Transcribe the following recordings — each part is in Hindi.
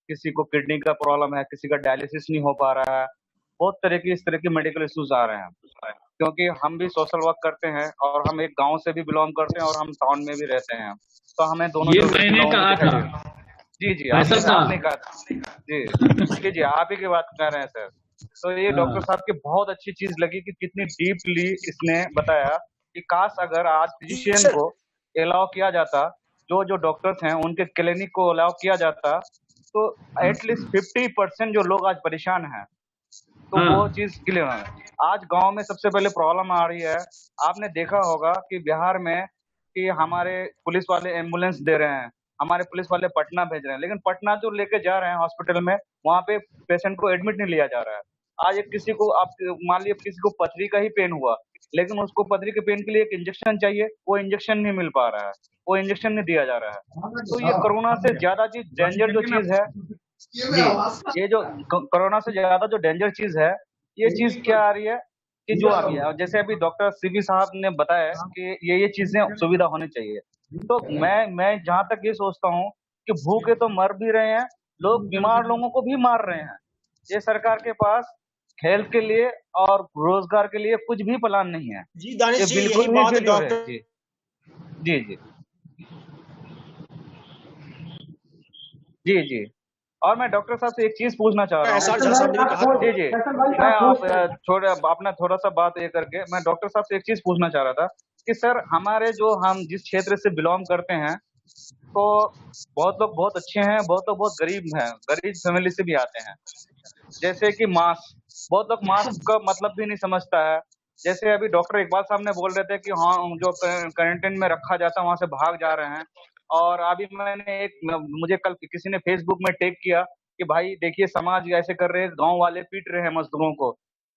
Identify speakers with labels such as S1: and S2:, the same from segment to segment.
S1: किसी को किडनी का प्रॉब्लम है, किसी का डायलिसिस नहीं हो पा रहा है। बहुत तरह की इस तरह के मेडिकल इश्यूज़ आ रहे हैं। क्योंकि हम भी सोशल वर्क करते हैं और हम एक गाँव से भी बिलॉन्ग करते हैं और हम टाउन में भी रहते हैं। तो हमें दोनों
S2: ये
S1: ज़रूरत के
S2: मैंने
S1: लोगों को
S2: कहा
S1: दिखाई
S2: था।
S1: दे जी, जी,
S2: फैसल
S1: आपने
S2: साहब।
S1: कहा था। जी, जी, आप ही की बात कर रहे हैं सर। तो ये डॉक्टर
S2: हाँ,
S1: साहब की बहुत अच्छी चीज़ लगी कि कितनी डीपली इसने बताया कि काश अगर आज
S3: जी
S1: फिजिशियन
S3: सर।
S1: को अलाउ किया जाता, जो-जो डॉक्टर्स हैं उनके क्लिनिक को अलाउ किया जाता, तो एट लीस्ट 50% जो लोग आज परेशान हैं, तो वो
S2: हाँ,
S1: चीज़ क्लियर है। आज गाँव में सबसे पहले प्रॉब्लम आ रही है, आपने देखा होगा कि बिहार में कि हमारे पुलिस वाले एम्बुलेंस दे रहे हैं, हमारे पुलिस वाले पटना भेज रहे हैं, लेकिन पटना जो लेके जा रहे हैं हॉस्पिटल में, वहाँ पे पेशेंट को एडमिट नहीं लिया जा रहा है। आज एक किसी को आप मान लीजिए किसी को पथरी का ही पेन हुआ, लेकिन उसको पथरी के पेन के लिए एक इंजेक्शन चाहिए, वो इंजेक्शन नहीं मिल पा रहा है, वो इंजेक्शन नहीं दिया जा रहा है। तो ये कोरोना से ज़्यादा चीज़ डेंजर जो चीज़ है जी, ये जो कोरोना से ज़्यादा जो डेंजर चीज़ है, ये चीज़ क्या आ रही है कि जो अभी जैसे अभी डॉक्टर सीबी साहब ने बताया कि ये चीज़ें सुविधा होनी चाहिए। तो मैं जहाँ तक ये सोचता हूँ कि भूखे तो मर भी रहे हैं, लोग बीमार लोगों को भी मार रहे हैं। ये सरकार के पास हेल्थ के लिए और रोज़गार के लिए कुछ भी प्लान नहीं है।
S3: जी
S1: ये
S3: दानिश जी,
S1: बिल्कुल
S3: यही
S1: भी
S3: बात
S1: फेल्योर है।
S3: डॉक्टर
S1: जी, जी, जी। जी, जी। और मैं डॉक्टर साहब से एक चीज़ पूछना चाह रहा हूँ
S3: एसआर झा साहब ने भी कहा था।
S1: जी, जी। मैं आप अपना थोड़ा-सा बात ये करके मैं डॉक्टर साहब से एक चीज़ पूछना चाह रहा था कि सर हमारे जो हम जिस क्षेत्र से बिलॉन्ग करते हैं, तो बहुत लोग बहुत अच्छे हैं, बहुत लोग बहुत गरीब हैं, गरीब फैमिली से भी आते हैं। जैसे कि मास्क, बहुत लोग मास्क का मतलब भी नहीं समझता है। जैसे अभी डॉक्टर इकबाल साहब ने बोल रहे थे कि हाँ, जो क्वारंटाइन में रखा जाता है, वहाँ से भाग जा रहे हैं। और अभी मैंने मुझे कल किसी ने फेसबुक में टैग किया कि भाई देखिए समाज ऐसे कर रहे हैं, गाँव वाले पीट रहे हैं मज़दूरों को।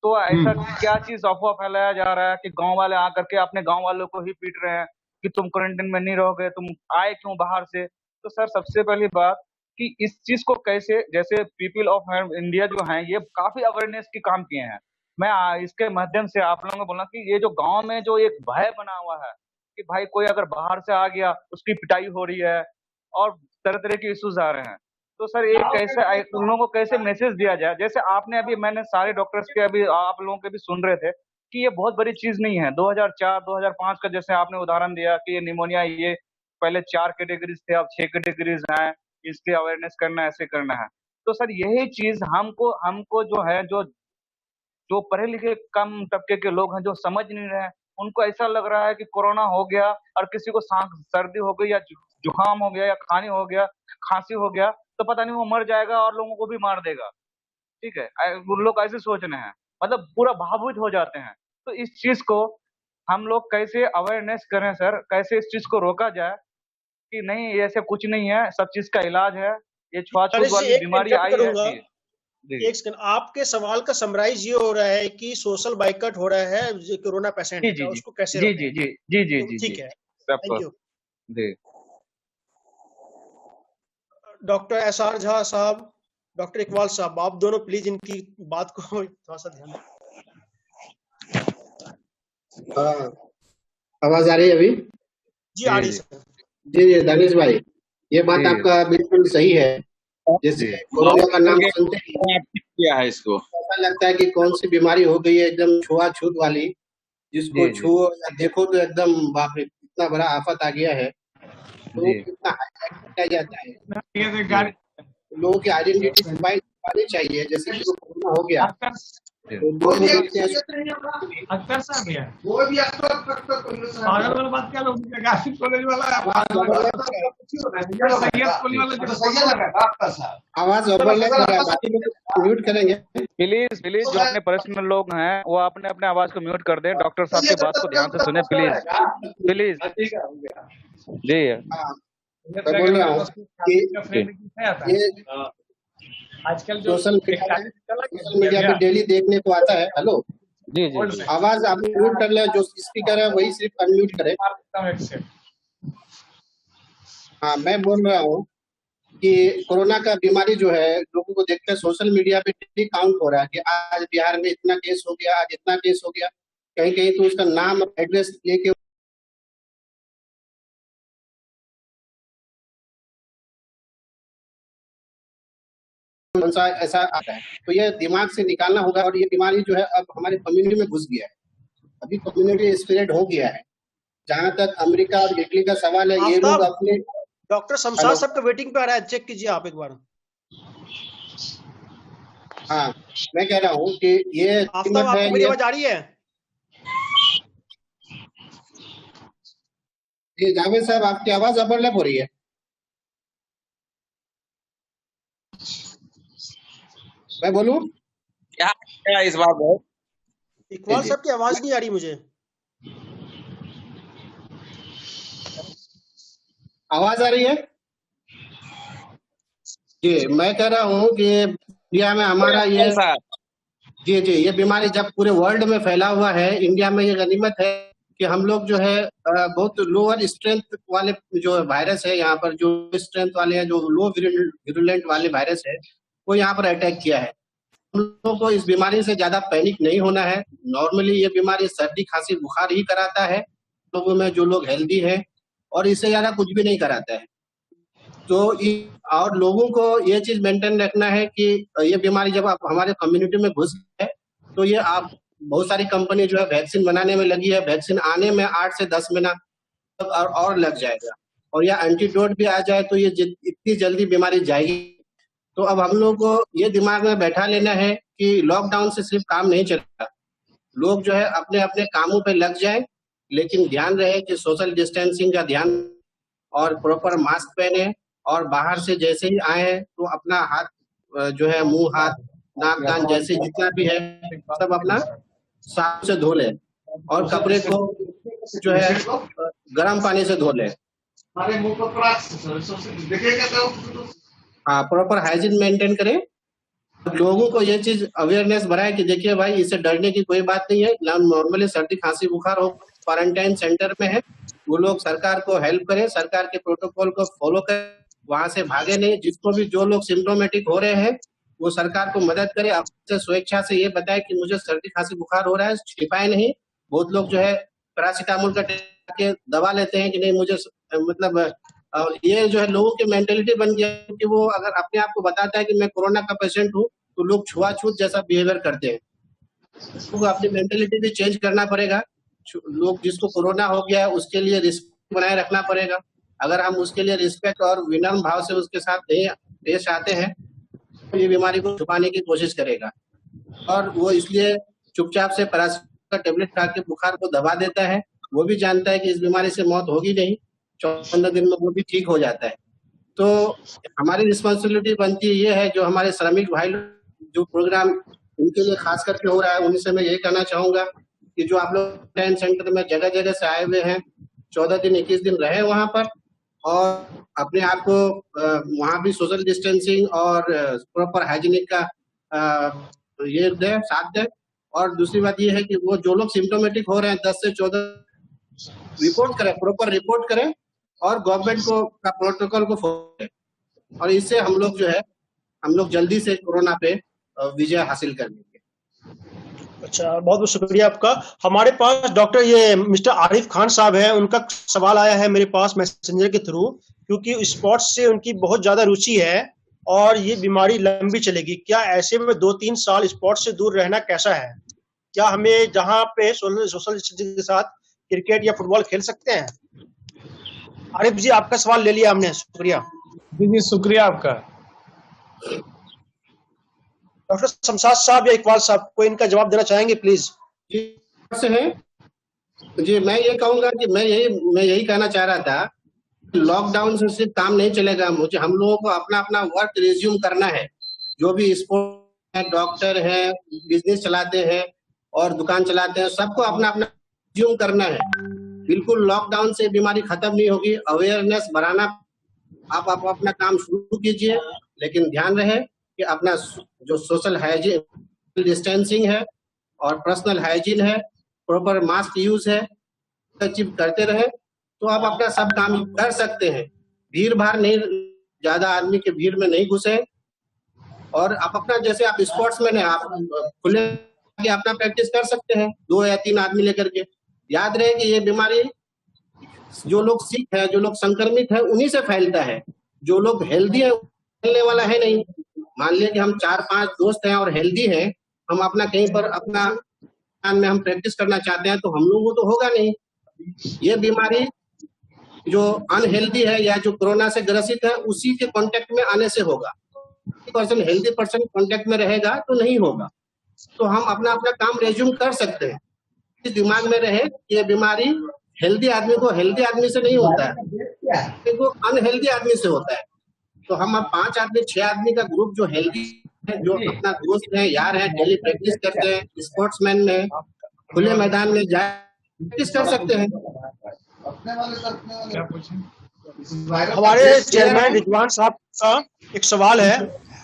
S1: तो ऐसा क्या चीज़ अफ़वाह फैलाया जा रहा है कि गाँव वाले आकर के अपने गाँव वालों को ही पीट रहे हैं कि तुम क्वारंटाइन में नहीं रहोगे, तुम आए क्यों बाहर से? तो सर सबसे पहली बात कि इस चीज़ को कैसे जैसे पीपल ऑफ इंडिया जो हैं, ये काफ़ी अवेयरनेस के काम किए हैं। मैं इसके माध्यम से आप लोगों को बोलूँ कि ये जो गाँव में जो एक भय बना हुआ है, कि भाई कोई अगर बाहर से आ गया, उसकी पिटाई हो रही है और तरह-तरह के इश्यूज़ आ रहे हैं। तो सर एक कैसे उन लोगों को कैसे मैसेज दिया जाए? जैसे आपने अभी मैंने सारे डॉक्टर्स के अभी आप लोगों के भी सुन रहे थे कि ये बहुत बड़ी चीज़ नहीं है। 2004, 2005 का जैसे आपने उदाहरण दिया कि ये निमोनिया ये पहले 4 कैटेगरीज़ थे, अब 6 कैटेगरीज़ हैं। इसकी अवेयरनेस करना है, ऐसे करना है। तो सर यही चीज़ हमको हमको जो है जो जो पढ़े लिखे कम तबके के लोग हैं जो समझ नहीं रहे हैं, उनको ऐसा लग रहा है कि कोरोना हो गया और किसी को सर्दी हो गई या जुकाम हो गया या खाँसी हो गया, तो पता नहीं वो मर जाएगा और लोगों को भी मार देगा। ठीक है? वो लोग ऐसे सोच रहे हैं, मतलब पूरा भावुक हो जाते हैं। तो इस चीज़ को हम लोग कैसे अवेयरनेस करें सर? कैसे इस चीज़ को रोका जाए कि नहीं ये ऐसे कुछ नहीं है, सब चीज़ का इलाज है, ये छुआछूत
S3: दानिश जी,
S1: वाली
S3: एक
S1: बीमारी
S3: इंटरप्ट
S1: आई है
S3: करूंगा।
S1: जी, जी।
S3: एक सेकंड, आपके सवाल का समराइज ये हो रहा है कि सोशल बाइकआउट हो रहा है जो कोरोना पेशेंट
S1: जी,
S3: का,
S1: जी, जी।
S3: उसको कैसे
S1: जी,
S3: रोकें?
S1: जी, जी। जी, जी,
S3: तो
S1: जी, जी।
S3: ठीक है,
S1: सबको
S3: थैंक यू।
S1: जी।
S3: डॉक्टर एसआर झा साहब, डॉक्टर इकबाल साहब, आप दोनों प्लीज इनकी बात को थोड़ा सा ध्यान दें।
S4: हाँ, आवाज आ रही है अभी?
S3: जी आ रही
S1: जी,
S3: है सर।
S4: जी जी दानिश भाई, ये बात
S1: जी,
S4: आपका बिल्कुल सही है। जैसे
S1: जी,
S4: कोरोना का नाम
S5: करके
S4: सुनते ही
S5: किया है इसको।
S4: ऐसा लगता है कि कौन सी बीमारी हो गई है एकदम छुआछूत वाली, जिसको
S1: जी, जी,
S4: छुओ या देखो तो एकदम बाप रे इतना बड़ा आफत आ गया है। तो
S1: जी,
S4: कितना हाईलाइट किया जाता है,
S1: जी,
S4: लोगों की आइडेंटिटी छुपानी चाहिए। जैसे कि कोरोना हो गया
S1: जी।
S4: तो लोग देखते हैं
S2: अख्तर साहब है वो भी अख्तर पागल वाला बात क्या लोग आसिफ कॉलेज वाला सैयद कॉलेज वाला
S4: आवाज डबल लग रहा है, बाकी लोग म्यूट करेंगे।
S1: प्लीज़, प्लीज़ जो अपने पर्सनल लोग हैं, वो अपने-अपने आवाज़ को म्यूट कर दें। डॉक्टर साहब की बात को ध्यान से सुनें प्लीज़, प्लीज़। जी,
S4: हाँ, मैं बोल रहा हूँ कि
S1: जी,
S4: ये
S2: आजकल जो
S4: सोशल मीडिया पे डेली देखने को आता है। हेलो,
S1: जी, जी।
S4: आवाज आप म्यूट कर ले, जो स्पीकर है वही सिर्फ अनम्यूट करे। हाँ, मैं बोल रहा हूँ कि कोरोना का बीमारी जो है लोगों को देखकर सोशल मीडिया पे डेली काउंट हो रहा है कि आज बिहार में इतना केस हो गया, आज इतना केस हो गया। कहीं कहीं तो उसका नाम एड्रेस लेके कौन सा ऐसा आता है, तो ये दिमाग से निकालना होगा। और ये बीमारी जो है अब हमारे कम्युनिटी में घुस गया है, अभी कम्युनिटी स्प्रेड हो गया है। जहां तक अमेरिका और इटली का सवाल है, ये लोग अपने
S3: डॉक्टर शमशाद साहब का वेटिंग पे आ रहा है, चेक कीजिए आप एक बार।
S4: हाँ, मैं कह रहा हूँ कि ये
S3: आफ्ताब, आपको मेरी आवाज आ रही है?
S4: जी जावेद साहब, आपकी आवाज ओवरलैप हो रही है। मैं बोलूं
S5: क्या इस बार बहुत
S3: इकबाल साहब की आवाज नहीं आ रही मुझे।
S4: आवाज आ रही है? जी, मैं कह रहा हूँ कि इंडिया में हमारा ये जी ये बीमारी जब पूरे वर्ल्ड में फैला हुआ है, इंडिया में ये गनीमत है कि हम लोग जो है बहुत लोअर स्ट्रेंथ वाले जो वायरस है, यहाँ पर जो स्ट्रेंथ वाले हैं, जो लो विरुलेंट वाले वायरस है, वो यहाँ पर अटैक किया है। हम लोगों को इस बीमारी से ज्यादा पैनिक नहीं होना है। नॉर्मली ये बीमारी सर्दी खांसी बुखार ही कराता है लोगों में, जो लोग हेल्दी है, और इससे ज्यादा कुछ भी नहीं कराता है। तो और लोगों को ये चीज मेंटेन रखना है कि ये बीमारी जब आप हमारे कम्युनिटी में घुस है, तो ये आप बहुत सारी कंपनी जो है वैक्सीन बनाने में लगी है, वैक्सीन आने में 8 से 10 महीना और लग जाएगा, और या एंटीडोट भी आ जाए तो ये इतनी जल्दी बीमारी जाएगी। तो अब हम लोग को ये दिमाग में बैठा लेना है कि लॉकडाउन से सिर्फ काम नहीं चलेगा, लोग जो है अपने अपने कामों पे लग जाए, लेकिन ध्यान रहे कि सोशल डिस्टेंसिंग का ध्यान, और प्रॉपर मास्क पहने, और बाहर से जैसे ही आए हैं तो अपना हाथ जो है, मुंह हाथ नाक कान जैसे जितना भी है सब अपना साफ से धो ले, और कपड़े को जो है गर्म पानी से धो ले। हाँ, प्रॉपर हाइजीन मेंटेन करें। लोगों को ये चीज अवेयरनेस बढ़ाए कि देखिए भाई, इससे डरने की कोई बात नहीं है। नॉर्मली सर्दी खांसी बुखार हो, क्वारंटाइन सेंटर में है, वो लोग सरकार को हेल्प करें, सरकार के प्रोटोकॉल को फॉलो करें, वहां से भागे नहीं। जिसको भी जो लोग सिम्टोमेटिक हो रहे हैं वो सरकार को मदद करे, आपसे स्वेच्छा से ये बताए कि मुझे सर्दी खांसी बुखार हो रहा है, छिपाए नहीं। बहुत लोग जो है पैरासीटामोल का के दवा लेते हैं कि नहीं मुझे मतलब ये जो है लोगों की मेंटेलिटी बन गया कि वो अगर अपने आप को बताता है कि मैं कोरोना का पेशेंट हूँ, तो लोग छुआछूत जैसा बिहेवियर करते हैं। तो अपनी मेंटेलिटी भी चेंज करना पड़ेगा। लोग जिसको कोरोना हो गया है उसके लिए रिस्पेक्ट बनाए रखना पड़ेगा। अगर हम उसके लिए रिस्पेक्ट और विनम्र भाव से उसके साथ पेश आते हैं तो ये बीमारी को छुपाने की कोशिश करेगा, और वो इसलिए चुपचाप से पैरासिटामोल का टेबलेट खा के बुखार को दबा देता है। वो भी जानता है कि इस बीमारी से मौत होगी नहीं, 14 दिन में वो भी ठीक हो जाता है। तो हमारी रिस्पॉन्सिबिलिटी बनती है ये है, जो हमारे श्रमिक भाई जो प्रोग्राम उनके लिए खास करके हो रहा है, उनसे मैं यही कहना चाहूंगा कि जो आप लोग क्वारंटाइन सेंटर में जगह जगह से आए हुए हैं, 14 दिन 21 दिन रहे वहां पर, और अपने आप को वहां भी सोशल डिस्टेंसिंग और प्रॉपर हाइजीनिक का ये दे साथ दे। और दूसरी बात ये है कि वो जो लोग सिम्टोमेटिक हो रहे हैं 10 से 14 रिपोर्ट करें, प्रॉपर रिपोर्ट करें, और गवर्नमेंट को का प्रोटोकॉल को फॉलो करें, और इससे हम लोग जल्दी से कोरोना पे विजय हासिल कर लेंगे।
S3: अच्छा, बहुत बहुत शुक्रिया आपका। हमारे पास डॉक्टर ये मिस्टर आरिफ खान साहब हैं, उनका सवाल आया है मेरे पास मैसेंजर के थ्रू, क्योंकि स्पोर्ट्स से उनकी बहुत ज्यादा रुचि है और ये बीमारी लंबी चलेगी। क्या ऐसे में 2-3 साल स्पोर्ट्स से दूर रहना कैसा है? क्या हमें जहाँ पे सोशल डिस्टेंसिंग के साथ क्रिकेट या फुटबॉल खेल सकते हैं? आरिफ जी, आपका सवाल ले लिया हमने, शुक्रिया।
S2: जी शुक्रिया आपका।
S3: डॉक्टर शमशाद साहब या इकबाल साहब, कोई इनका जवाब देना चाहेंगे प्लीज?
S4: जी मैं ये कहूंगा कि मैं यही कहना चाह रहा था, लॉकडाउन से सिर्फ काम नहीं चलेगा। हम लोगों को अपना अपना वर्क रिज्यूम करना है। जो भी स्पोर्ट है, डॉक्टर है, बिजनेस चलाते हैं और दुकान चलाते हैं, सबको अपना अपना रिज्यूम करना है। बिल्कुल लॉकडाउन से बीमारी खत्म नहीं होगी। अवेयरनेस बढ़ाना, आप अपना काम शुरू कीजिए, लेकिन ध्यान रहे कि अपना जो सोशल हाइजीन डिस्टेंसिंग है और पर्सनल हाइजीन है, प्रॉपर मास्क यूज है, चीज करते रहे तो आप अपना सब काम कर सकते हैं। भीड़ भाड़ नहीं, ज्यादा आदमी के भीड़ में नहीं घुसे, और आप अपना जैसे आप स्पोर्ट्समैन है, आप खुले के अपना प्रैक्टिस कर सकते हैं 2 या 3 आदमी लेकर के। याद रहे कि ये बीमारी जो लोग सिक है, जो लोग संक्रमित है, उन्हीं से फैलता है। जो लोग हेल्दी है फैलने वाला है नहीं। मान लिया कि हम 4-5 दोस्त हैं और हेल्दी हैं, हम अपना कहीं पर अपना में हम प्रैक्टिस करना चाहते हैं, तो हम लोगों को तो होगा नहीं। ये बीमारी जो अनहेल्दी है या जो कोरोना से ग्रसित है, उसी के कांटेक्ट में आने से होगा। पर्सन हेल्दी पर्सन कांटेक्ट में रहेगा तो नहीं होगा। तो हम अपना अपना काम रेज्यूम कर सकते हैं। इस दिमाग में रहे ये बीमारी हेल्दी आदमी को हेल्दी आदमी से नहीं होता है, देखो अनहेल्दी आदमी से होता है। तो हम अब 5 आदमी 6 आदमी का ग्रुप जो हेल्दी है, जो अपना दोस्त है, यार है, डेली प्रैक्टिस करते हैं, स्पोर्ट्समैन में खुले मैदान में जाए प्रैक्टिस कर सकते हैं।
S2: क्या पूछें?
S3: हमारे चेयरमैन रिजवान साहब का एक सवाल है,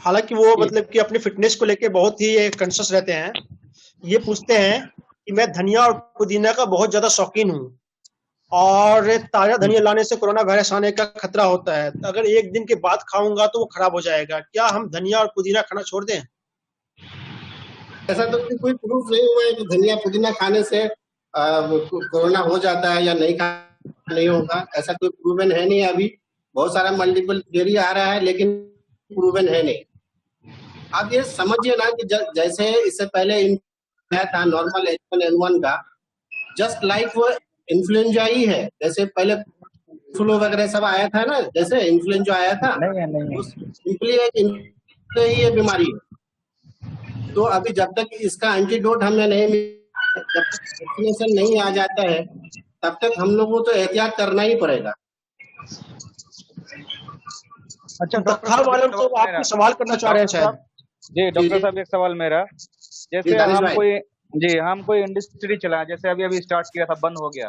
S3: हालांकि वो मतलब कि अपनी फिटनेस को लेके बहुत ही कॉन्शियस रहते हैं। ये पूछते हैं कि मैं धनिया और पुदीना का बहुत ज्यादा शौकीन हूँ और ताजा धनिया लाने से कोरोना वायरस आने का खतरा होता है, अगर एक दिन के बाद खाऊंगा तो वो खराब हो जाएगा, क्या हम धनिया और पुदीना खाना छोड़ दें?
S4: ऐसा तो कोई प्रूफ नहीं हुआ है कि धनिया पुदीना खाने से कोरोना हो जाता है या नहीं होगा, ऐसा कोई प्रूवन है नहीं। अभी बहुत सारा मल्टीपल थियरी आ रहा है लेकिन प्रूवन है नहीं। आप ये समझिए ना कि जैसे इससे पहले था नॉर्मल H1N1 का, जस्ट लाइक वो इन्फ्लुएंजा ही है। जैसे पहले फ्लू वगैरह सब आया था ना, जैसे इन्फ्लुएंजा आया था, सिंपली ही ये बीमारी है। तो अभी जब तक इसका एंटीडोट हमें नहीं जब तक वैक्सीनेशन नहीं आ जाता है, तब तक हम लोगों को तो एहतियात करना ही पड़ेगा।
S1: अच्छा
S3: डॉक्टर वाले तो आपको सवाल करना चाह रहे हैं शायद।
S1: जी डॉक्टर साहब, एक सवाल मेरा, जैसे हम कोई इंडस्ट्री चलाएं, जैसे अभी स्टार्ट किया था, बंद हो गया,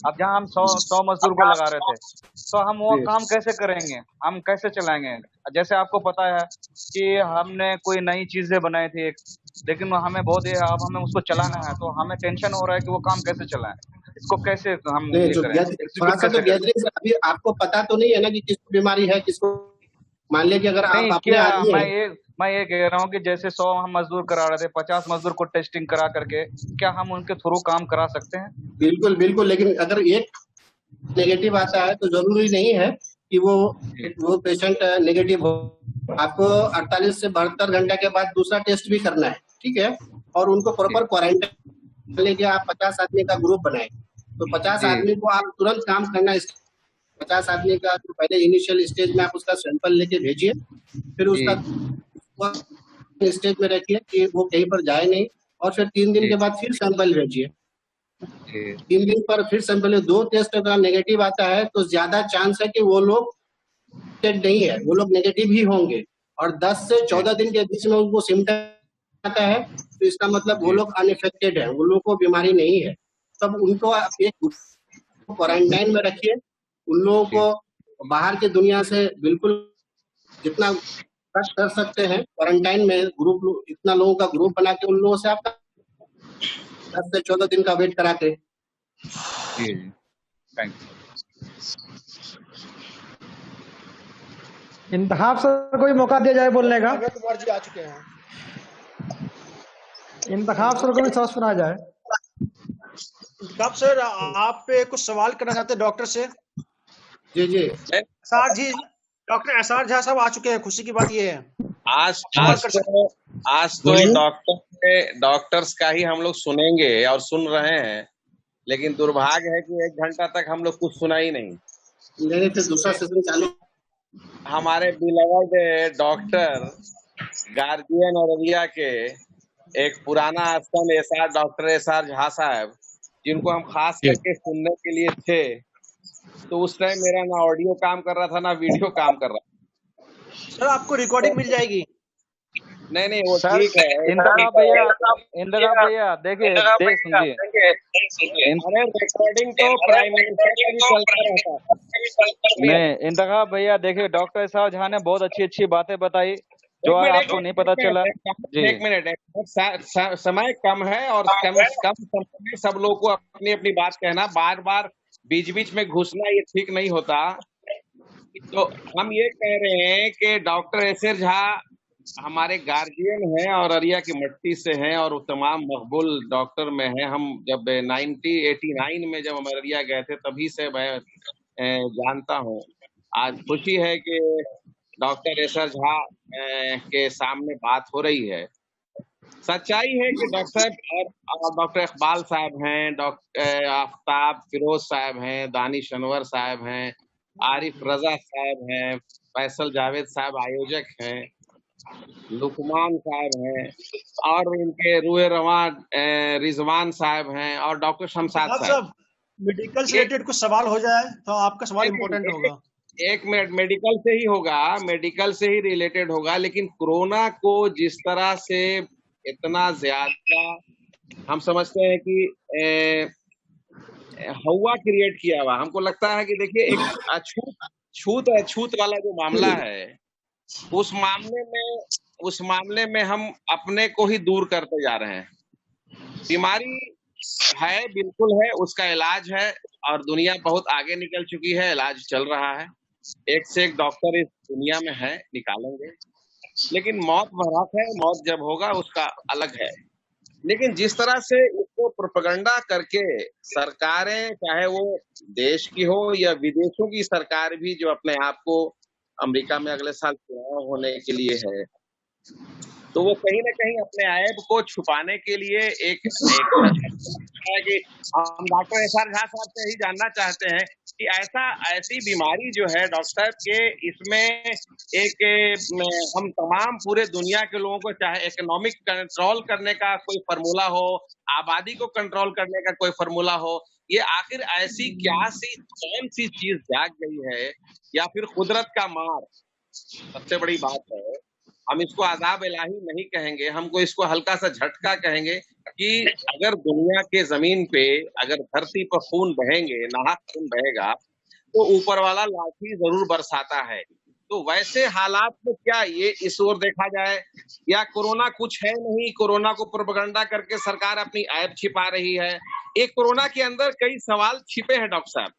S1: अब जहाँ हम 100 मजदूर को लगा रहे थे, तो हम वो काम कैसे करेंगे, हम कैसे चलाएंगे? जैसे आपको पता है कि हमने कोई नई चीजें बनाई थी लेकिन हमें बहुत अब हमें उसको चलाना है, तो हमें टेंशन हो रहा है कि वो काम कैसे चलाएं, इसको कैसे हम
S4: थोड़ा सा तो गैदरिंग अभी आपको पता तो नहीं है ना कि किसको बीमारी है, किसको। मान लिया कि अगर आप अपने आदमी
S1: मैं ये कह रहा हूँ कि जैसे 100 हम मजदूर करा रहे थे, 50 मजदूर को टेस्टिंग करा करके क्या हम उनके थ्रू काम करा सकते हैं?
S4: बिल्कुल बिल्कुल, लेकिन अगर एक नेगेटिव आता है तो जरूरी नहीं है कि वो पेशेंट नेगेटिव हो। आपको 48 से 72 घंटे के बाद दूसरा टेस्ट भी करना है, ठीक है, और उनको प्रॉपर क्वारंटाइन लेके आप 50 आदमी का ग्रुप बनाए, तो 50 आदमी को आप तुरंत काम करना। 50 आदमी का तो पहले इनिशियल स्टेज में आप उसका सैंपल लेके भेजिए, फिर उसका स्टेज में रखिए कि वो कहीं पर जाए नहीं, और फिर 3 दिन के बाद फिर सैंपल भेजिए। 3 दिन पर फिर सैंपल, 2 टेस्ट अगर नेगेटिव आता है तो ज्यादा चांस है कि वो लोग नहीं है, वो लोग नेगेटिव ही होंगे, और 10 से 14 दिन के बीच में उनको सिम्टम आता है तो इसका मतलब वो लोग अनइफेक्टेड है, वो लोग को बीमारी नहीं है। तब उनको आप एक क्वारंटाइन में रखिए, उन लोगों को बाहर की दुनिया से बिल्कुल जितना कट कर सकते हैं क्वारंटाइन में ग्रुप, इतना लोगों का ग्रुप बना के उन लोगों से आप 10 से 14 दिन का वेट करा के।
S2: इंतखाब सर कोई मौका दिया जाए बोलने का?
S3: कुमार जी आ चुके हैं।
S2: इंतखाब सर को भी थोड़ा सुना जाए।
S3: इंतखाब सर, आप कुछ सवाल करना चाहते हैं डॉक्टर से?
S4: जी
S3: एसआर जी, डॉक्टर एसआर झा साहब आ चुके हैं, खुशी की बात ये है।
S5: आज तो डॉक्टर्स का ही हम लोग सुनेंगे और सुन रहे हैं, लेकिन दुर्भाग्य है कि 1 घंटा तक हम लोग कुछ सुना ही नहीं।
S4: फिर दूसरा सेशन चालू।
S5: हमारे बिलवड डॉक्टर गार्जियन और अरिया के एक पुराना आसन डॉक्टर एसआर झा साहब, जिनको हम खास करके सुनने के लिए थे, तो उस टाइम मेरा ना ऑडियो काम कर रहा था ना वीडियो काम कर रहा था।
S3: सर आपको रिकॉर्डिंग मिल जाएगी?
S5: नहीं वो ठीक है।
S1: इंदिरा भैया देखिए सुनिए,
S5: रिकॉर्डिंग तो प्राइम मिनिस्टर चलता रहता है।
S1: नहीं इंदिरा भैया देखिए, डॉक्टर साहब झा ने बहुत अच्छी बातें बताई जो आपको नहीं पता चला। जी
S5: 1 मिनट, समय कम है और कम समय में सब लोग को अपनी अपनी बात कहना, बार बार बीच में घुसना ये ठीक नहीं होता। तो हम ये कह रहे हैं कि डॉक्टर एसआर झा हमारे गार्जियन हैं और अरिया की मट्टी से हैं और तमाम मकबूल डॉक्टर में हैं। हम जब 1989 में जब हम अरिया गए थे तभी से मैं जानता हूँ। आज खुशी है कि डॉक्टर एसआर झा के सामने बात हो रही है। सच्चाई है कि डॉक्टर साहब और डॉक्टर इकबाल साहब हैं, डॉक्टर आफ्ताब फिरोज साहब हैं, दानिश अनवर साहब हैं, आरिफ रजा साहब हैं, फैसल जावेद साहब आयोजक हैं, लुकमान साहब हैं और इनके रूए रवा रिजवान साहब हैं और डॉक्टर शमशाद साहब।
S3: मेडिकल से रिलेटेड कुछ सवाल हो जाए तो आपका सवाल इम्पोर्टेंट होगा।
S5: एक मिनट, मेडिकल से ही होगा, मेडिकल से ही रिलेटेड होगा, लेकिन कोरोना को जिस तरह से इतना ज्यादा हम समझते हैं कि हवा क्रिएट किया हुआ, हमको लगता है कि देखिए एक अछूत वाला जो मामला है, उस मामले में हम अपने को ही दूर करते जा रहे हैं। बीमारी है, बिल्कुल है, उसका इलाज है और दुनिया बहुत आगे निकल चुकी है, इलाज चल रहा है, एक से एक डॉक्टर इस दुनिया में है, निकालेंगे, लेकिन मौत भयावह है, मौत जब होगा उसका अलग है। लेकिन जिस तरह से इसको प्रोपेगेंडा करके सरकारें, चाहे वो देश की हो या विदेशों की सरकार भी, जो अपने आप को अमेरिका में अगले साल चुनाव होने के लिए है, तो वो कहीं ना कहीं अपने ऐब को छुपाने के लिए एक है कि हम डॉक्टर एस आर झा साहब से ही जानना चाहते हैं कि ऐसी बीमारी जो है डॉक्टर के, इसमें एक हम तमाम पूरे दुनिया के लोगों को, चाहे इकोनॉमिक कंट्रोल करने का कोई फार्मूला हो, आबादी को कंट्रोल करने का कोई फार्मूला हो, ये आखिर ऐसी कौन सी चीज जाग गई है, या फिर कुदरत का मार? सबसे बड़ी बात है, हम इसको आज़ाब इलाही नहीं कहेंगे, हमको इसको हल्का सा झटका कहेंगे कि अगर दुनिया के जमीन पे, अगर धरती पर खून बहेंगे, नाहक खून बहेगा, तो ऊपर वाला लाठी जरूर बरसाता है। तो वैसे हालात में क्या ये इस ओर देखा जाए, या कोरोना कुछ है नहीं, कोरोना को प्रोपेगेंडा करके सरकार अपनी ऐब छिपा रही है? एक कोरोना के अंदर कई सवाल छिपे हैं डॉक्टर साहब।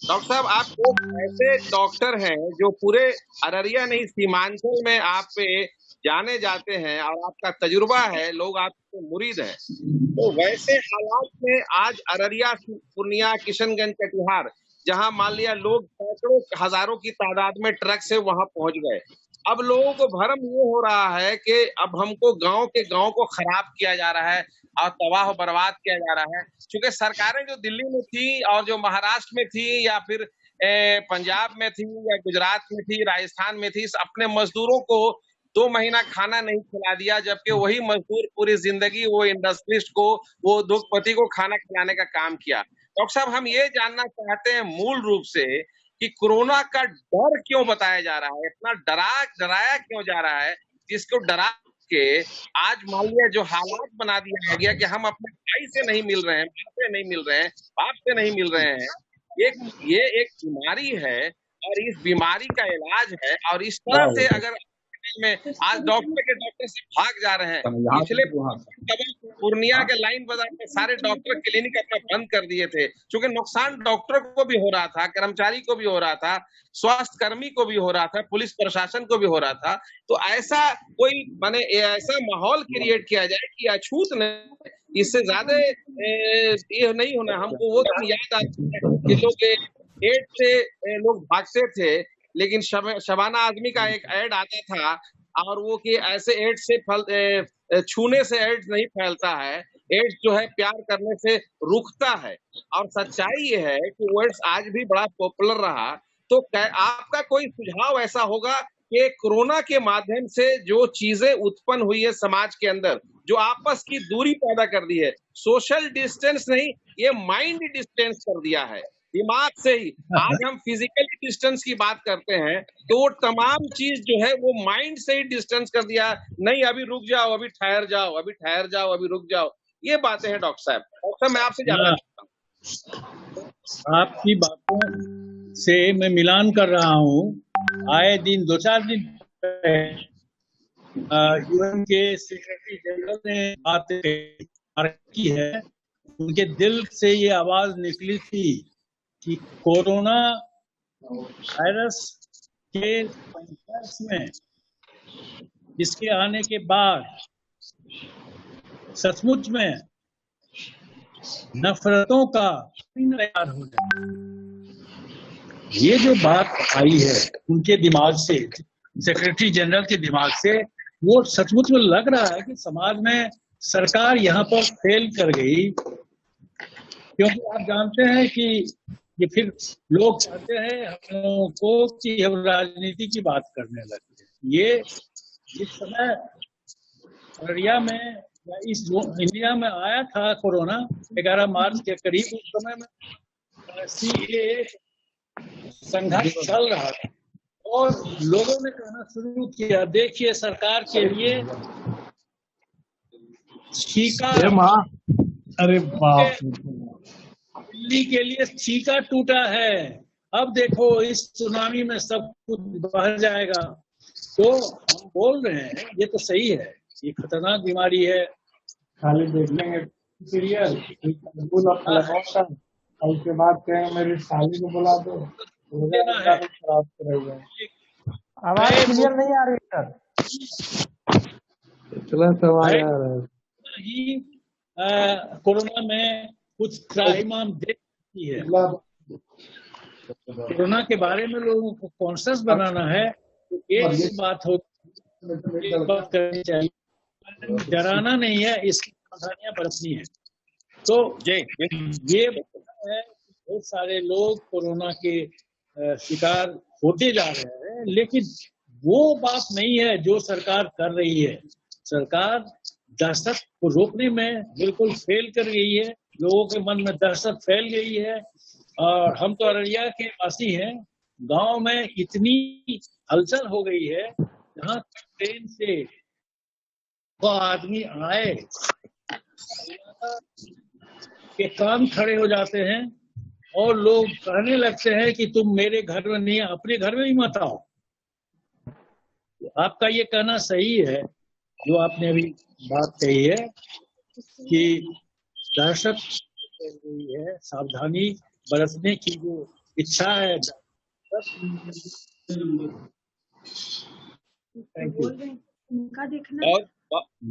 S5: डॉक्टर साहब, आप एक ऐसे डॉक्टर हैं जो पूरे अररिया नहीं, सीमांचल में आप पे जाने जाते हैं और आपका तजुर्बा है, लोग आपके मुरीद हैं। तो वैसे हालात में आज अररिया, पूर्णिया, किशनगंज, कटिहार, जहां मान लिया लोग सैकड़ों हजारों की तादाद में ट्रक से वहां पहुंच गए, अब लोगों को भरम ये हो रहा है कि अब हमको गांव को खराब किया जा रहा है और तबाह बर्बाद किया जा रहा है। क्योंकि सरकारें जो दिल्ली में थी और जो महाराष्ट्र में थी या फिर पंजाब में थी या गुजरात में थी, राजस्थान में थी, अपने मजदूरों को 2 महीना खाना नहीं खिला दिया, जबकि वही मजदूर पूरी जिंदगी वो इंडस्ट्रिस्ट को, वो उद्योगपति को खाना खिलाने का काम किया। डॉक्टर साहब, हम ये जानना चाहते हैं मूल रूप से कि कोरोना का डर क्यों बताया जा रहा है, इतना डराया क्यों जा रहा है, जिसको डरा के आज मान लिया जो हालात बना दिया गया कि हम अपने भाई से नहीं मिल रहे हैं, माँ से नहीं मिल रहे हैं, बाप से नहीं मिल रहे हैं। ये एक बीमारी है और इस बीमारी का इलाज है, और इस तरह से अगर में आज डॉक्टर से भाग जा रहे हैं। पिछले पूर्णिया के लाइन बाजार में सारे डॉक्टर क्लिनिक अपना बंद कर दिए थे, क्योंकि नुकसान डॉक्टर को भी हो रहा था, कर्मचारी को भी हो रहा था, स्वास्थ्य कर्मी को भी हो रहा था, पुलिस प्रशासन को भी हो रहा था। तो ऐसा कोई ऐसा माहौल क्रिएट किया जाए कि अछूत नहीं, इससे ज्यादा ये नहीं होना। हमको वो दिन याद आता है कि लोग एड्स से लोग भागते थे, लेकिन शबाना आजमी का एक ऐड आता था और वो कि ऐसे एड्स से छूने से एड्स नहीं फैलता है, एड्स जो है प्यार करने से रुकता है। और सच्चाई ये है कि वो एड्स आज भी बड़ा पॉपुलर रहा। तो आपका कोई सुझाव ऐसा होगा कि कोरोना के माध्यम से जो चीजें उत्पन्न हुई है समाज के अंदर, जो आपस की दूरी पैदा कर दी है, सोशल डिस्टेंस नहीं, ये माइंड डिस्टेंस कर दिया है दिमाग से ही। आज हम फिजिकल डिस्टेंस की बात करते हैं, तो वो तमाम चीज जो है वो माइंड से ही डिस्टेंस कर दिया। नहीं, अभी रुक जाओ, अभी ठहर जाओ, अभी ठहर जाओ, अभी रुक जाओ, ये बातें हैं डॉक्टर साहब। डॉक्टर साहब, मैं आपसे जानना चाहता हूँ,
S2: आपकी बातों से मैं मिलान कर रहा हूँ। आए दिन 2-4 दिन यूएन के सेक्रेटरी जनरल ने बात की है, उनके दिल से ये आवाज निकली थी कि कोरोना वायरस के संपर्क में इसके आने के बाद सचमुच में नफरतों का तैयार हो जाए। ये जो बात आई है उनके दिमाग से, सेक्रेटरी जनरल के दिमाग से, वो सचमुच में लग रहा है कि समाज में सरकार यहाँ पर फेल कर गई। क्योंकि आप जानते हैं कि ये फिर लोग चाहते हैं हम लोगों को कि हम राजनीति की बात करने लगते हैं। ये इस समय अररिया में या इस इंडिया में आया था कोरोना 11 मार्च के करीब, उस समय में सीएए संघर्ष चल रहा था और लोगों ने कहना शुरू किया, देखिए सरकार के लिए छीका,
S6: अरे बाप,
S2: दिल्ली के लिए छीका टूटा है, अब देखो इस सुनामी में सब कुछ बह जाएगा। तो हम बोल रहे हैं ये तो सही है, ये खतरनाक बीमारी है।
S6: खाली देख लेंगे सीरियल, और उसके बाद कहें मेरी साली को बुला दो, खराब करेगा। आवाज क्लियर नहीं आ रही सर, इतना सवाल आ रहा है।
S2: कोरोना में कुछ क्राइम हम देख सकती है। कोरोना के बारे में लोगों को कॉन्शियस बनाना है, तो एक बात हो बात करनी चाहिए, डराना नहीं है, इसकी सावधानियां बरतनी है। तो ये है बहुत सारे लोग कोरोना के शिकार होते जा रहे हैं, लेकिन वो बात नहीं है जो सरकार कर रही है। सरकार दहशत को रोकने में बिल्कुल फेल कर गई है, लोगों के मन में दहशत फैल गई है। और हम तो अररिया के वासी हैं, गांव में इतनी हलचल हो गई है, जहाँ ट्रेन से वो आदमी आए के कान खड़े हो जाते हैं और लोग कहने लगते हैं कि तुम मेरे घर में नहीं, अपने घर में ही मत आओ। आपका ये कहना सही है जो आपने अभी बात कही है कि दहशत है, सावधानी बरतने की जो इच्छा है। Thank you.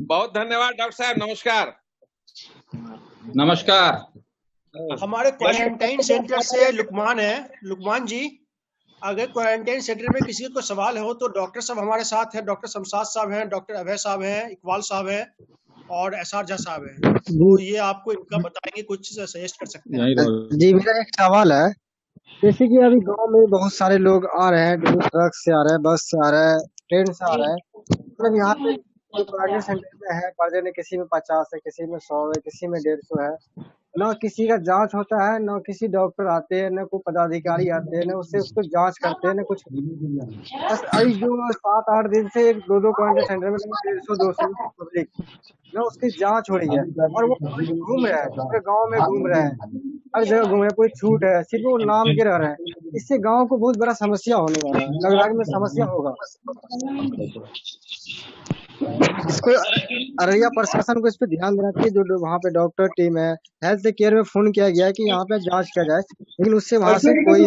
S5: बहुत धन्यवाद डॉक्टर साहब, नमस्कार।
S1: नमस्कार।
S3: हमारे क्वारंटाइन सेंटर से लुकमान है। लुकमान जी, अगर क्वारंटाइन सेंटर में किसी को सवाल हो तो डॉक्टर साहब हमारे साथ हैं, डॉक्टर शमशाद साहब हैं, डॉक्टर अभय साहब हैं, इकबाल साहब हैं और एसआर झा साहब हैं। तो ये आपको इनका बताएंगे, कुछ सजेस्ट कर सकते हैं।
S7: जी, मेरा एक सवाल है, जैसे कि अभी गांव में बहुत सारे लोग आ रहे हैं, ट्रक से आ रहे हैं, बस से आ रहे हैं, ट्रेन से आ रहे हैं, मतलब यहाँ पे क्वारंटाइन सेंटर में है, पर डे किसी में 50 है, किसी में 100 है, किसी में 150 है, न किसी का जांच होता है, न किसी डॉक्टर आते हैं, न कोई पदाधिकारी आते हैं, न उसको जांच करते हैं, न कुछ। बस अभी जो 7-8 दिन से 2-2 क्वारंटाइन सेंटर में 150-200 पब्लिक न उसकी जांच हो रही है, और वो घूम रहे हैं, पूरे गाँव में घूम रहे हैं, हर जगह घूम रहे हैं, कोई छूट है, सिर्फ वो नाम के रह रहे हैं। इससे गांव को बहुत बड़ा समस्या होने वाला है, लग रहा है कि समस्या होगा। इसको अररिया प्रशासन को इस पे ध्यान देना चाहिए। जो वहाँ पे डॉक्टर टीम है, हेल्थ केयर में फोन किया गया है कि यहाँ पे जांच किया जाए, लेकिन उससे वहाँ से कोई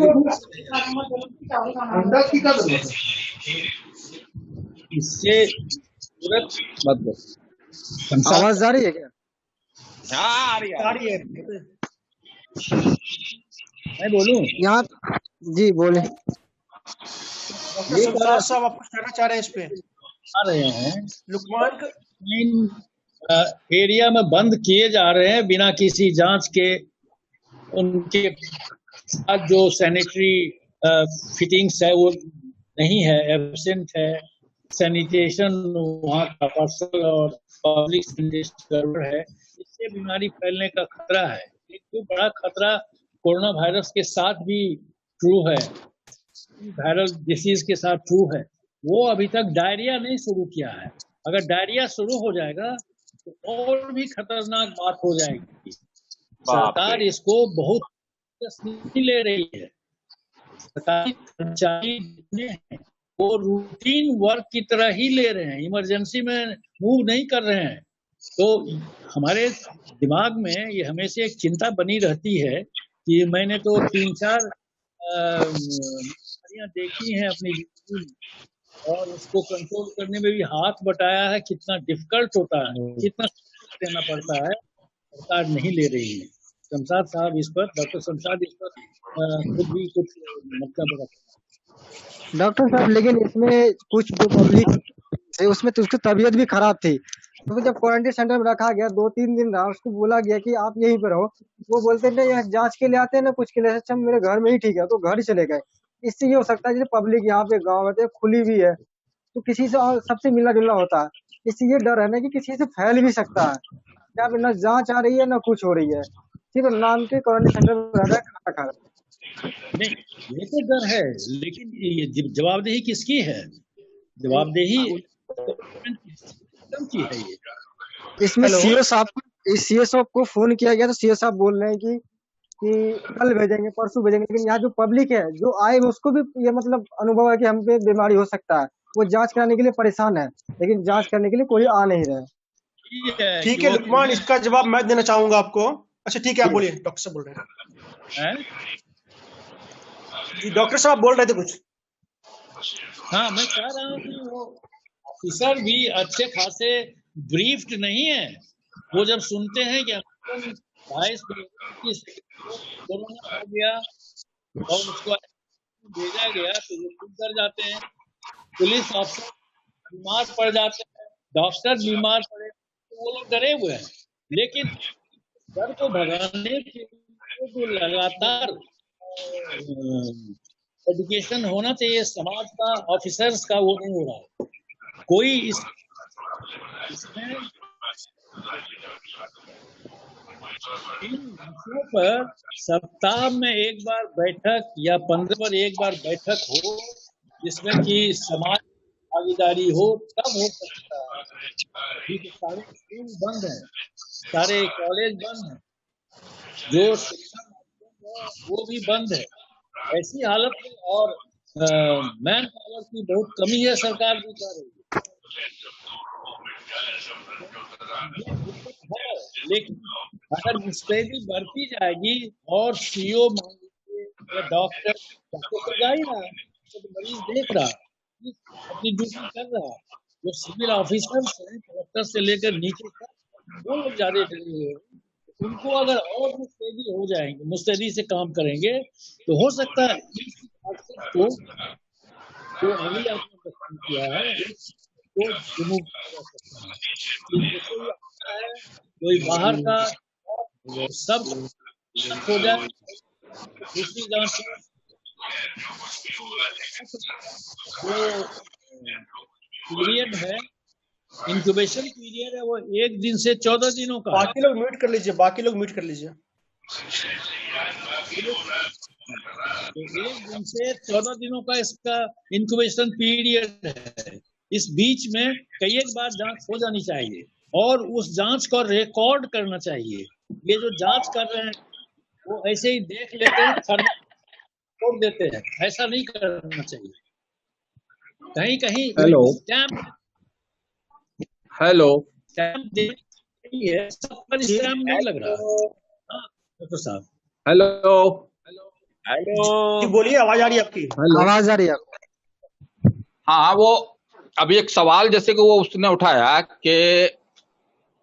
S2: इससे
S7: आवाज जा रही है क्या?
S5: हाँ, आ रही है।
S2: मैं बोलूं
S7: यहाँ? जी बोले।
S3: शमशाद साहब आप कुछ कहना चाह रहे हैं इस पे?
S2: आ रहे हैं
S3: लुकमान
S2: एरिया में बंद किए जा रहे हैं बिना किसी जांच के। उनके साथ जो सैनिटरी फिटिंग्स है वो नहीं है, एब्सेंट है। सैनिटेशन वहाँ का पर्सनल और पब्लिक सर्वर है, इससे बीमारी फैलने का खतरा है। एक तो बड़ा खतरा कोरोना वायरस के साथ भी ट्रू है, वायरल डिसीज के साथ ट्रू है। वो अभी तक डायरिया नहीं शुरू किया है, अगर डायरिया शुरू हो जाएगा तो और भी खतरनाक बात हो जाएगी। सरकार इसको बहुत नहीं ले रही है। सरकारी कर्मचारी जितने हैं वो रूटीन वर्क की तरह ही ले रहे हैं, इमरजेंसी में मूव नहीं कर रहे हैं। तो हमारे दिमाग में ये हमेशा एक चिंता बनी रहती है कि मैंने तो 3-4 बीमारियां देखी हैं अपनी जिंदगी में, और उसको कंट्रोल करने में भी हाथ बटाया है, कितना डिफिकल्ट होता है, कितना देना पड़ता है, सरकार नहीं ले रही है। शमशाद साहब इस पर, डॉक्टर शमशाद इस पर खुद भी कुछ मतलब
S7: डॉक्टर साहब लेकिन इसमें कुछ जो पब्लिक है उसमें तो उसकी तबीयत भी खराब थी, क्योंकि जब क्वारंटाइन सेंटर में रखा गया 2-3 दिन रहा, उसको बोला गया कि आप यहीं पर रहो, वो बोलते नहीं यहाँ जांच के लिए आते हैं ना कुछ के लिए, अच्छा मेरे घर में ही ठीक है, तो घर ही चले गए। इससे ये हो सकता है जैसे पब्लिक यहाँ पे गाँव में तो खुली भी है, तो किसी से और सबसे मिलना जुलना होता है, इससे ये डर है ना कि किसी से फैल भी सकता है। यहाँ पे ना जांच आ रही है ना कुछ हो रही है, सिर्फ नाम के क्वारंटाइन सेंटर में रह रहा है, खाना खा रहा है।
S2: नहीं, ये तो डर है, लेकिन ये जवाबदेही किसकी है? जवाबदेही सिस्टम की है ये।
S7: इसमें सीओ साहब को फोन किया गया, तो सीओ साहब बोल रहे हैं कि कल भेजेंगे, परसों भेजेंगे, लेकिन यहाँ जो पब्लिक है जो आए उसको भी ये मतलब अनुभव है कि हम पे बीमारी हो सकता है, वो जांच कराने के लिए परेशान है, लेकिन जांच करने के लिए कोई आ नहीं रहा है।
S3: ठीक है लुकमान, इसका जवाब मैं देना चाहूंगा आपको। अच्छा ठीक है, आप बोलिए, डॉक्टर साहब बोल रहे हैं। जी डॉक्टर साहब बोल रहे थे कुछ।
S2: हाँ, मैं कह रहा हूँ कि वो ऑफिसर भी अच्छे खासे ब्रीफ्ड नहीं है। वो जब सुनते हैं कि 22 कोरोना हो गया और उसको भेजा गया तो वो खुद डर जाते हैं, पुलिस अफसर बीमार पड़ जाते हैं, डॉक्टर बीमार पड़े तो वो लोग डरे हुए हैं। लेकिन डर को भगाने के लिए जो लगातार एजुकेशन होना चाहिए समाज का, ऑफिसर्स का, वो नहीं हो रहा है। कोई इसमें इन विषयों पर सप्ताह में एक बार बैठक या 15 पर एक बार बैठक हो, जिसमें कि समाज भागीदारी हो, तब हो सकता है। सारे स्कूल बंद हैं, सारे कॉलेज बंद हैं, जो शिक्षा वो भी बंद है। ऐसी हालत में और मैन पावर की बहुत कमी है, सरकार भी कर रही है। लेकिन अगर मुस्तैदी बढ़ती जाएगी और सीओ या डॉक्टर तो जा ही रहा है, तो मरीज देख रहा है, अपनी ड्यूटी कर रहा है। जो सिविल ऑफिसर्स हैं, कलेक्टर से लेकर नीचे तक, वो लोग ज्यादा डरे हुए हैं। उनको अगर और मुस्तैदी हो जाएंगे, मुस्तैदी से काम करेंगे, तो हो सकता है को जो अभी आपने बयान किया है वो रिमूव कर सकता है। कोई बाहर का सब हो जाए, दूसरी जांच जो पीरियड है, इंक्यूबेशन पीरियड है, वो 1 दिन से 14 दिनों का।
S3: बाकी लोग म्यूट कर लीजिए, बाकी लोग म्यूट कर लीजिए।
S2: 1 दिन से 14 दिनों का इसका इंक्यूबेशन पीरियड है। इस बीच में कई एक बार जांच हो जानी चाहिए और उस जांच को रिकॉर्ड करना चाहिए। ये जो जांच कर रहे हैं वो ऐसे ही देख लेते हैं, छोड़ देते हैं, ऐसा नहीं करना चाहिए। कहीं कहीं
S5: हेलो
S2: स्टैम्प है, सब पर स्टैम्प नहीं लग रहा। डॉक्टर साहब
S5: हेलो
S3: हेलो बोलिए, आवाज आ रही है आपकी?
S7: आवाज आ रही है?
S5: हाँ, वो अभी एक सवाल जैसे कि वो उसने उठाया कि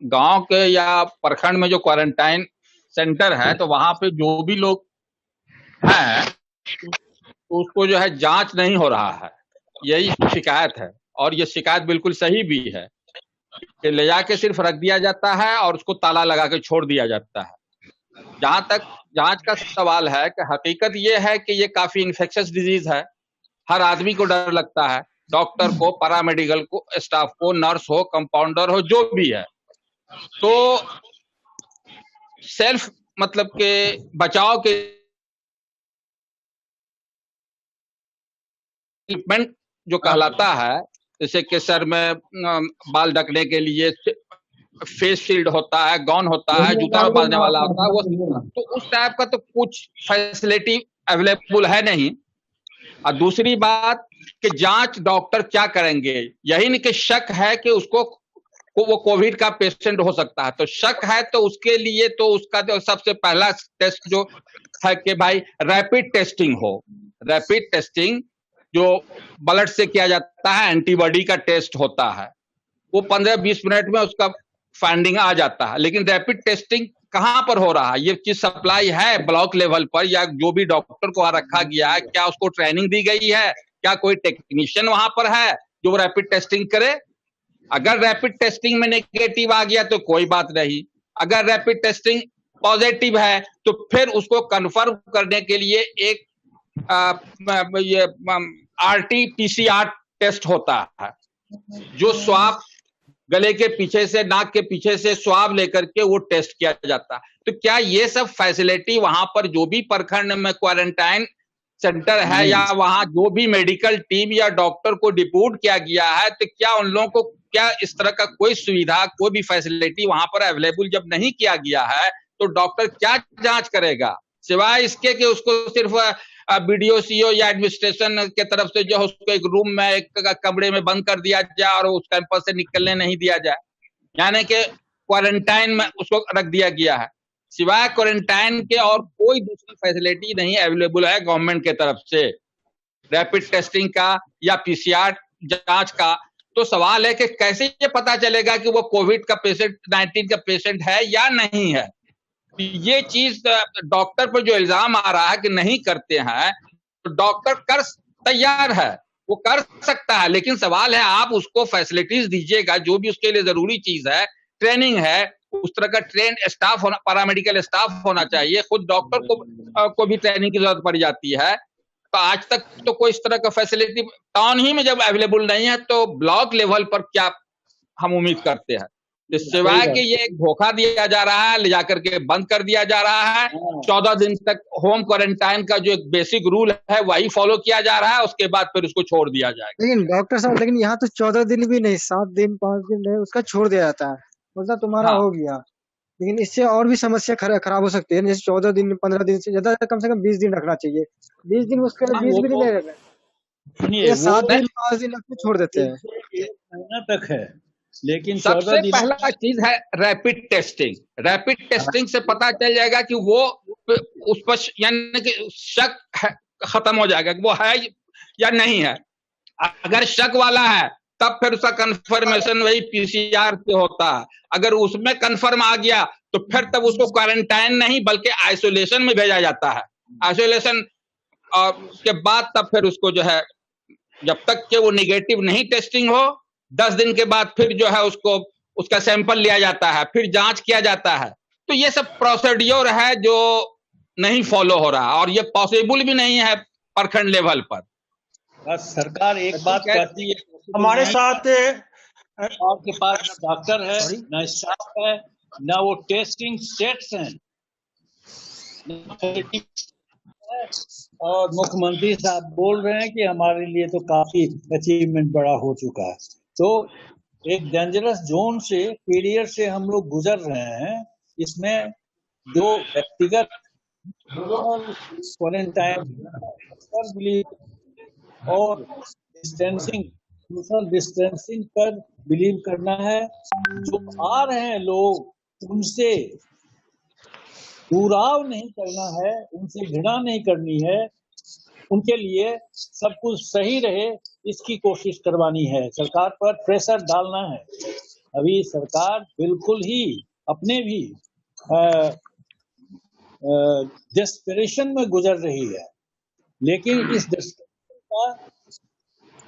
S5: गांव के या प्रखंड में जो क्वारंटाइन सेंटर है तो वहां पे जो भी लोग हैं तो उसको जो है जांच नहीं हो रहा है, यही शिकायत है। और ये शिकायत बिल्कुल सही भी है कि ले जाके सिर्फ रख दिया जाता है और उसको ताला लगा के छोड़ दिया जाता है। जहां तक जांच का सवाल है कि हकीकत ये है कि ये काफी इन्फेक्शियस डिजीज है, हर आदमी को डर लगता है, डॉक्टर को, पैरामेडिकल को, स्टाफ को, नर्स हो, कंपाउंडर हो, जो भी है। तो सेल्फ मतलब के बचाव के ट्रीटमेंट जो कहलाता है, जैसे कि सर में बाल ढकने के लिए फेस शील्ड होता है, गाउन होता है, जूता में बांधने वाला होता है, वो तो उस टाइप का तो कुछ फैसिलिटी अवेलेबल है नहीं। और दूसरी बात कि जांच डॉक्टर क्या करेंगे, यही नहीं कि शक है कि उसको वो कोविड का पेशेंट हो सकता है, तो शक है तो उसके लिए तो उसका जो सबसे पहला टेस्ट जो है कि भाई रैपिड टेस्टिंग हो। रैपिड टेस्टिंग जो ब्लड से किया जाता है, एंटीबॉडी का टेस्ट होता है, वो 15-20 मिनट में उसका फाइंडिंग आ जाता है। लेकिन रैपिड टेस्टिंग कहाँ पर हो रहा है? ये चीज सप्लाई है ब्लॉक लेवल पर या जो भी डॉक्टर को रखा गया है, क्या उसको ट्रेनिंग दी गई है क्या कोई टेक्नीशियन वहां पर है जो रैपिड टेस्टिंग करे? अगर रैपिड टेस्टिंग में नेगेटिव आ गया तो कोई बात नहीं, अगर रैपिड टेस्टिंग पॉजिटिव है तो फिर उसको कंफर्म करने के लिए एक ये RT-PCR टेस्ट होता है, जो स्वाब गले के पीछे से, नाक के पीछे से स्वाब लेकर के वो टेस्ट किया जाता है। तो क्या ये सब फैसिलिटी वहां पर जो भी प्रखंड में क्वारंटाइन सेंटर है या वहां जो भी मेडिकल टीम या डॉक्टर को डिप्यूट किया गया है, तो क्या उन लोगों को क्या इस तरह का कोई सुविधा, कोई भी फैसिलिटी वहां पर अवेलेबल जब नहीं किया गया है तो डॉक्टर क्या जांच करेगा, सिवाय इसके कि उसको सिर्फ BDO-CO या एडमिनिस्ट्रेशन के तरफ से जो उसको एक रूम में, एक कमरे में बंद कर दिया जाए और उस कैंपस से निकलने नहीं दिया जाए, यानी कि क्वारंटाइन में उसको रख दिया गया है। सिवाय क्वारंटाइन के और कोई दूसरी फैसिलिटी नहीं अवेलेबल है गवर्नमेंट के तरफ से रैपिड टेस्टिंग का या PCR जांच का। तो सवाल है कि कैसे ये पता चलेगा कि वो कोविड का पेशेंट, 19 का पेशेंट है या नहीं है? ये चीज डॉक्टर पर जो इल्जाम आ रहा है कि नहीं करते हैं, तो डॉक्टर कर तैयार है, वो कर सकता है, लेकिन सवाल है आप उसको फैसिलिटीज दीजिएगा, जो भी उसके लिए जरूरी चीज है, ट्रेनिंग है, उस तरह का ट्रेन स्टाफ होना, पैरामेडिकल स्टाफ होना चाहिए। खुद डॉक्टर को भी ट्रेनिंग की जरूरत पड़ जाती है। तो आज तक तो कोई इस तरह का फैसिलिटी टाउन ही में जब अवेलेबल नहीं है, तो ब्लॉक लेवल पर क्या हम उम्मीद करते हैं? सिवाय कि ये एक धोखा दिया जा रहा है, ले जाकर के बंद कर दिया जा रहा है। 14 दिन तक होम क्वारंटाइन का जो एक बेसिक रूल है वही फॉलो किया जा रहा है, उसके बाद फिर उसको छोड़ दिया जाएगा।
S7: लेकिन डॉक्टर साहब, लेकिन यहाँ तो 14 दिन भी नहीं, 7 दिन 5 दिन नहीं, उसका छोड़ दिया जाता है, मतलब तुम्हारा हो गया। लेकिन इससे और भी समस्या खराब हो सकती है। जैसे 14 दिन 15 दिन से ज्यादा, कम से कम 20 दिन रखना चाहिए। 20 दिन उसके 20 भी नहीं रहे, ये 7 दिन 5 दिन छोड़ देते हैं,
S2: 1 महीना तक है। लेकिन
S5: सबसे पहला चीज है रैपिड टेस्टिंग। रैपिड टेस्टिंग से पता चल जाएगा कि वो उस पर, यानी कि शक खत्म हो जाएगा कि वो है या नहीं है। अगर शक वाला है तब फिर उसका कंफर्मेशन वही PCR से होता है। अगर उसमें कंफर्म आ गया तो फिर तब उसको क्वारंटाइन नहीं बल्कि आइसोलेशन में भेजा जाता है। आइसोलेशन के बाद तब फिर उसको जो है, जब तक कि वो निगेटिव नहीं टेस्टिंग हो, 10 दिन के बाद फिर जो है उसको, उसका सैंपल लिया जाता है, फिर जांच किया जाता है। तो ये सब प्रोसीड्योर है जो नहीं फॉलो हो रहा, और ये पॉसिबल भी नहीं है प्रखंड लेवल पर।
S2: सरकार एक बात कहती है,
S3: हमारे साथ
S2: आपके पास न डॉक्टर है, न स्टाफ है, न वो टेस्टिंग सेट्स हैं, और मुख्यमंत्री साहब बोल रहे हैं कि हमारे लिए तो काफी अचीवमेंट बड़ा हो चुका है। तो एक डेंजरस जोन से, पीरियड से हम लोग गुजर रहे हैं। इसमें जो व्यक्तिगत क्वारंटाइन और डिस्टेंसिंग, सोशल डिस्टेंसिंग पर बिलीव करना है। जो आ रहे हैं लोग, उनसे दुराव नहीं करना है, उनसे घृणा नहीं करनी है, उनके लिए सब कुछ सही रहे इसकी कोशिश करवानी है, सरकार पर प्रेशर डालना है। अभी सरकार बिल्कुल ही अपने भी डेस्परेशन में गुजर रही है, लेकिन इस डेस्परेशन का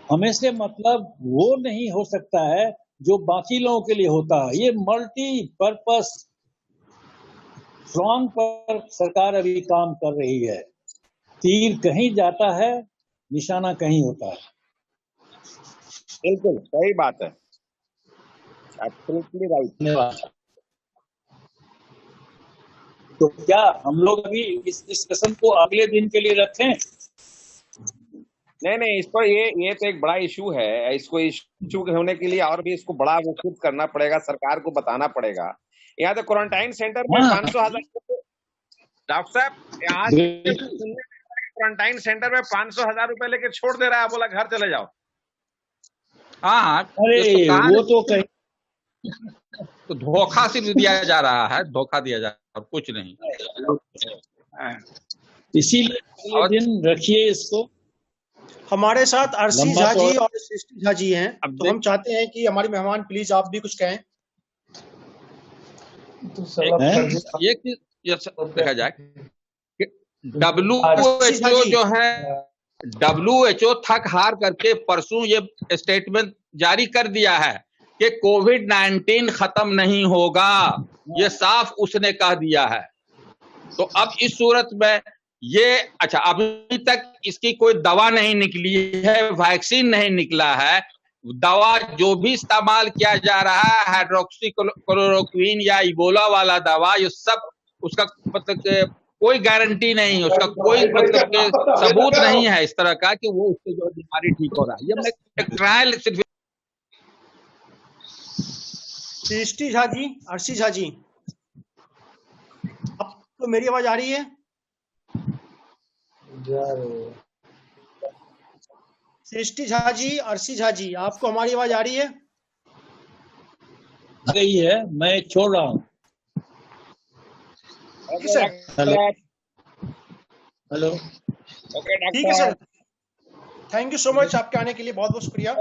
S2: हमें से मतलब वो नहीं हो सकता है जो बाकी लोगों के लिए होता है। ये मल्टीपर्पस फ्रंट पर सरकार अभी काम कर रही है। तीर कहीं जाता है, निशाना कहीं होता है।
S5: बिल्कुल सही बात है, एब्सोल्युटली राइट।
S2: तो क्या हम लोग अभी इस डिस्कशन को अगले दिन के लिए रखें?
S5: नहीं, इस पर ये तो एक बड़ा इशू है। इसको इशू होने के लिए और भी इसको बड़ा विस्तृत करना पड़ेगा, सरकार को बताना पड़ेगा। यहाँ तो क्वारंटाइन सेंटर में 500,000 डॉक्टर साहब, यहाँ क्वारंटाइन सेंटर में 500,000 रुपए लेके छोड़ दे रहा है, बोला घर चले जाओ। हाँ,
S2: अरे वो तो कहीं
S5: तो धोखा सिर्फ दिया जा रहा है, धोखा दिया जा रहा है और कुछ नहीं।
S2: इसीलिए अगले दिन रखिए इसको।
S3: हमारे साथ RC झा जी और सृष्टि झा जी हैं, तो हम चाहते हैं कि हमारे मेहमान प्लीज आप भी कुछ कहें।
S5: ये देखा जाए कि WHO जो है WHO थक हार करके परसों ये स्टेटमेंट जारी कर दिया है कि कोविड-19 खत्म नहीं होगा, ये साफ उसने कह दिया है। तो अब इस सूरत में ये अच्छा, अभी तक इसकी कोई दवा नहीं निकली है, वैक्सीन नहीं निकला है। दवा जो भी इस्तेमाल किया जा रहा है, हाइड्रोक्सीक्लोरोक्विन या इबोला वाला दवा, ये सब उसका मतलब कोई गारंटी नहीं, उसका कोई मतलब के सबूत नहीं है इस तरह का कि वो उससे जो बीमारी ठीक हो रहा है। ये मैं एक ट्रायल सिर्फ।
S3: सृष्टि झा जी, अर्शी झा जी, आपको मेरी आवाज आ रही है? सृष्टि झा जी, अर्शी झा जी, आपको हमारी आवाज आ रही है?
S2: आ गई है, मैं छोड़ रहा हूँ। हेलो हेलो,
S5: ओके
S3: ठीक है sir, thank you so much, आपके आने के लिए बहुत बहुत शुक्रिया।